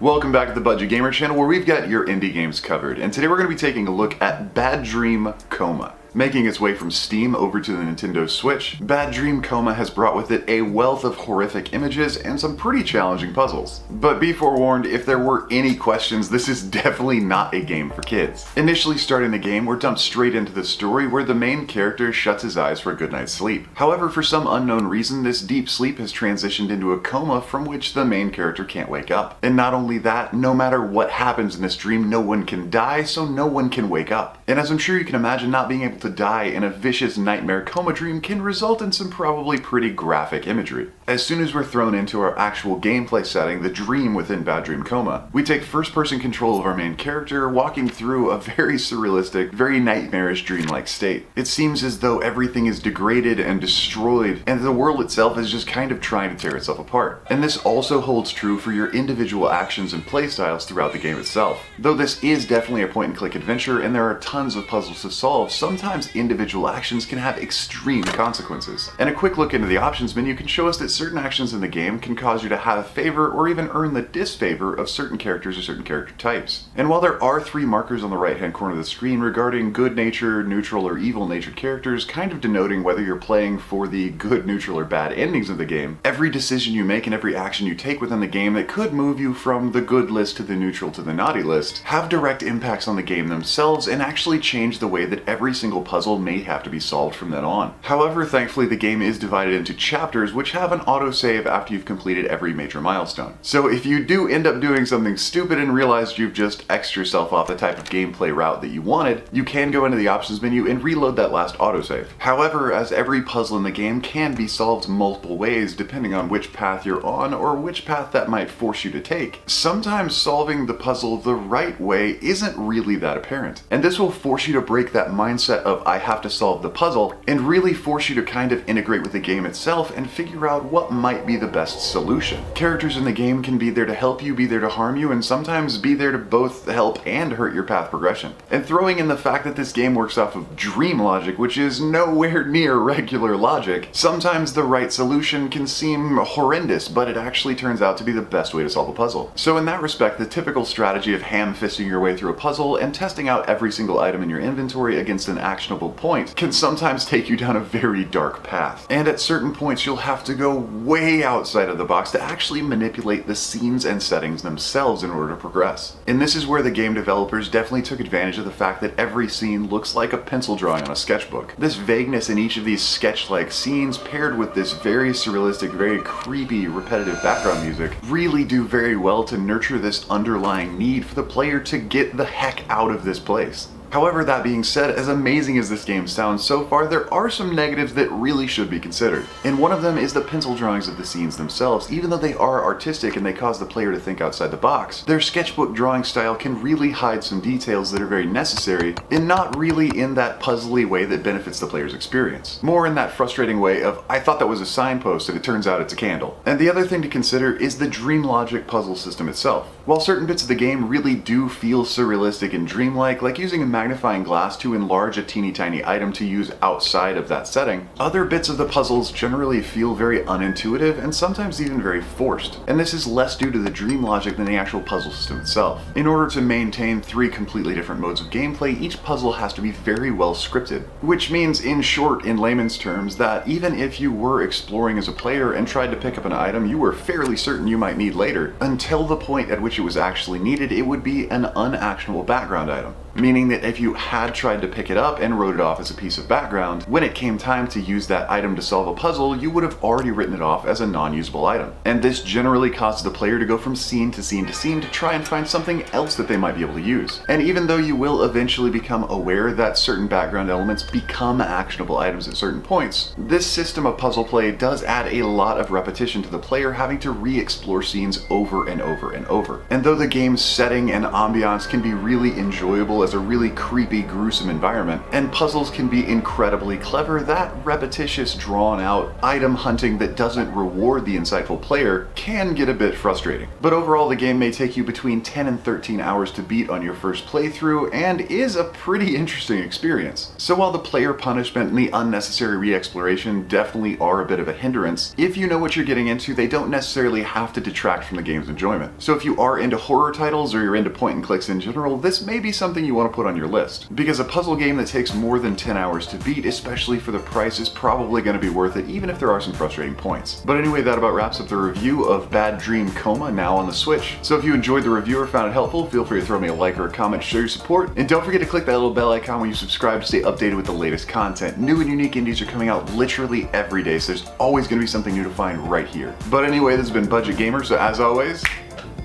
Welcome back to the Budget Gamer channel, where we've got your indie games covered, and today we're going to be taking a look at Bad Dream Coma. Making its way from Steam over to the Nintendo Switch, Bad Dream Coma has brought with it a wealth of horrific images and some pretty challenging puzzles. But be forewarned, if there were any questions, this is definitely not a game for kids. Initially starting the game, we're dumped straight into the story where the main character shuts his eyes for a good night's sleep. However, for some unknown reason, this deep sleep has transitioned into a coma from which the main character can't wake up. And not only that, no matter what happens in this dream, no one can die, so no one can wake up. And as I'm sure you can imagine, not being able to die in a vicious nightmare coma dream can result in some probably pretty graphic imagery. As soon as we're thrown into our actual gameplay setting, the dream within Bad Dream Coma, we take first-person control of our main character, walking through a very surrealistic, very nightmarish dreamlike state. It seems as though everything is degraded and destroyed, and the world itself is just kind of trying to tear itself apart. And this also holds true for your individual actions and playstyles throughout the game itself. Though this is definitely a point-and-click adventure, and there are tons of puzzles to solve, sometimes individual actions can have extreme consequences. And a quick look into the options menu can show us that certain actions in the game can cause you to have favor or even earn the disfavor of certain characters or certain character types. And while there are 3 markers on the right hand corner of the screen regarding good natured, neutral, or evil natured characters, kind of denoting whether you're playing for the good, neutral, or bad endings of the game, every decision you make and every action you take within the game that could move you from the good list to the neutral to the naughty list have direct impacts on the game themselves and actually change the way that every single puzzle may have to be solved from then on. However, thankfully the game is divided into chapters which have an autosave after you've completed every major milestone. So if you do end up doing something stupid and realized you've just X'd yourself off the type of gameplay route that you wanted, you can go into the options menu and reload that last autosave. However, as every puzzle in the game can be solved multiple ways depending on which path you're on or which path that might force you to take, sometimes solving the puzzle the right way isn't really that apparent. And this will force you to break that mindset of I have to solve the puzzle and really force you to kind of integrate with the game itself and figure out what might be the best solution. Characters in the game can be there to help you, be there to harm you, and sometimes be there to both help and hurt your path progression. And throwing in the fact that this game works off of dream logic, which is nowhere near regular logic, sometimes the right solution can seem horrendous, but it actually turns out to be the best way to solve a puzzle. So in that respect, the typical strategy of ham-fisting your way through a puzzle and testing out every single item in your inventory against an actionable point can sometimes take you down a very dark path. And at certain points you'll have to go way outside of the box to actually manipulate the scenes and settings themselves in order to progress. And this is where the game developers definitely took advantage of the fact that every scene looks like a pencil drawing on a sketchbook. This vagueness in each of these sketch-like scenes paired with this very surrealistic, very creepy, repetitive background music really do very well to nurture this underlying need for the player to get the heck out of this place. However, that being said, as amazing as this game sounds so far, there are some negatives that really should be considered. And one of them is the pencil drawings of the scenes themselves. Even though they are artistic and they cause the player to think outside the box, their sketchbook drawing style can really hide some details that are very necessary and not really in that puzzly way that benefits the player's experience. More in that frustrating way of, I thought that was a signpost and it turns out it's a candle. And the other thing to consider is the dream logic puzzle system itself. While certain bits of the game really do feel surrealistic and dreamlike, like using a magnifying glass to enlarge a teeny tiny item to use outside of that setting, other bits of the puzzles generally feel very unintuitive and sometimes even very forced. And this is less due to the dream logic than the actual puzzle system itself. In order to maintain 3 completely different modes of gameplay, each puzzle has to be very well scripted. Which means, in short, in layman's terms, that even if you were exploring as a player and tried to pick up an item you were fairly certain you might need later, until the point at which it was actually needed, it would be an unactionable background item. Meaning that if you had tried to pick it up and wrote it off as a piece of background, when it came time to use that item to solve a puzzle, you would have already written it off as a non-usable item. And this generally causes the player to go from scene to scene to scene to try and find something else that they might be able to use. And even though you will eventually become aware that certain background elements become actionable items at certain points, this system of puzzle play does add a lot of repetition to the player having to re-explore scenes over and over and over. And though the game's setting and ambiance can be really enjoyable as a really creepy, gruesome environment, and puzzles can be incredibly clever, that repetitious, drawn-out item hunting that doesn't reward the insightful player can get a bit frustrating. But overall, the game may take you between 10 and 13 hours to beat on your first playthrough, and is a pretty interesting experience. So while the player punishment and the unnecessary re-exploration definitely are a bit of a hindrance, if you know what you're getting into, they don't necessarily have to detract from the game's enjoyment. So if you are into horror titles or you're into point and clicks in general, this may be something you want to put on your list. Because a puzzle game that takes more than 10 hours to beat, especially for the price, is probably going to be worth it, even if there are some frustrating points. But anyway, that about wraps up the review of Bad Dream Coma, now on the Switch. So if you enjoyed the review or found it helpful, feel free to throw me a like or a comment to show your support. And don't forget to click that little bell icon when you subscribe to stay updated with the latest content. New and unique indies are coming out literally every day, so there's always going to be something new to find right here. But anyway, this has been Budget Gamer, so as always,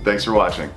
thanks for watching.